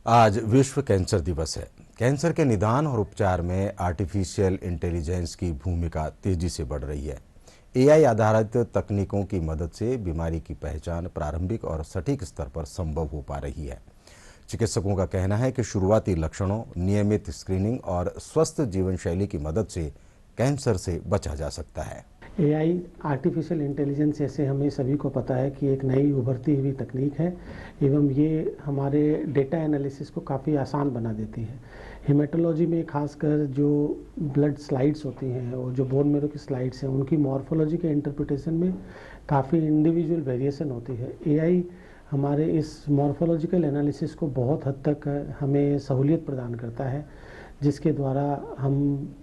आज विश्व कैंसर दिवस है। कैंसर के निदान और उपचार में आर्टिफिशियल इंटेलिजेंस की भूमिका तेजी से बढ़ रही है। एआई आधारित तकनीकों की मदद से बीमारी की पहचान प्रारंभिक और सटीक स्तर पर संभव हो पा रही है। चिकित्सकों का कहना है कि शुरुआती लक्षणों, नियमित स्क्रीनिंग और स्वस्थ जीवन शैली की मदद से कैंसर से बचा जा सकता है। एआई आर्टिफिशियल इंटेलिजेंस जैसे हमें सभी को पता है कि एक नई उभरती हुई तकनीक है एवं ये हमारे डेटा एनालिसिस को काफ़ी आसान बना देती है। हेमेटोलॉजी में खासकर जो ब्लड स्लाइड्स होती हैं और जो बोन मेरो की स्लाइड्स हैं, उनकी मॉर्फोलॉजी के इंटरप्रिटेशन में काफ़ी इंडिविजुअल वेरिएशन होती है। एआई हमारे इस मॉर्फोलॉजिकल एनालिसिस को बहुत हद तक हमें सहूलियत प्रदान करता है, जिसके द्वारा हम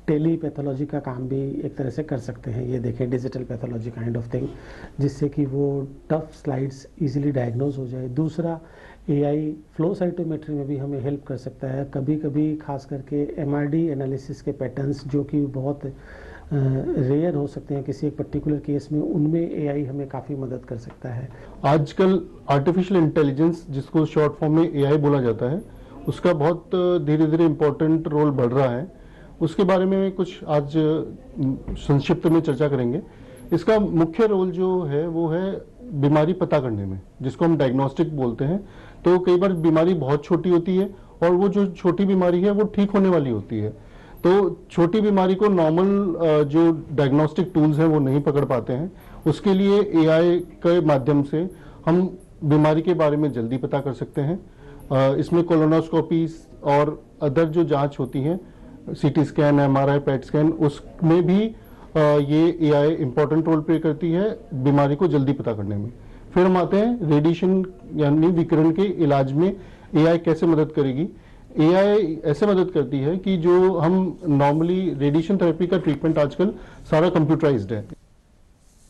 टेलीपैथोलॉजी का काम भी एक तरह से कर सकते हैं। ये देखें, digital pathology kind of thing, जिससे कि वो टफ स्लाइड्स इजीली डायग्नोज हो जाए। दूसरा, एआई फ्लो साइटोमेट्री में भी हमें हेल्प कर सकता है। कभी कभी खास करके एमआरडी एनालिसिस के पैटर्न्स जो कि बहुत रेयर हो सकते हैं किसी एक पर्टिकुलर केस में, उनमें एआई हमें काफ़ी मदद कर सकता है। आजकल आर्टिफिशियल इंटेलिजेंस, जिसको शॉर्ट फॉर्म में एआई बोला जाता है, उसका बहुत धीरे धीरे इम्पोर्टेंट रोल बढ़ रहा है। उसके बारे में कुछ आज संक्षिप्त में चर्चा करेंगे। इसका मुख्य रोल जो है वो है बीमारी पता करने में, जिसको हम डायग्नोस्टिक बोलते हैं। तो कई बार बीमारी बहुत छोटी होती है और वो जो छोटी बीमारी है वो ठीक होने वाली होती है। तो छोटी बीमारी को नॉर्मल जो डायग्नोस्टिक टूल्स हैं वो नहीं पकड़ पाते हैं। उसके लिए एआई के माध्यम से हम बीमारी के बारे में जल्दी पता कर सकते हैं। इसमें कोलोनोस्कोपी और अदर जो जांच होती हैं, CT scan, MRI, PET scan, उसमें भी ये एआई इंपॉर्टेंट रोल प्ले करती है बीमारी को जल्दी पता करने में। फिर हम आते हैं रेडिएशन यानी विकिरण के इलाज में एआई कैसे मदद करेगी। एआई ऐसे मदद करती है कि जो हम नॉर्मली रेडिएशन थेरेपी का ट्रीटमेंट आजकल सारा कंप्यूटराइज्ड है।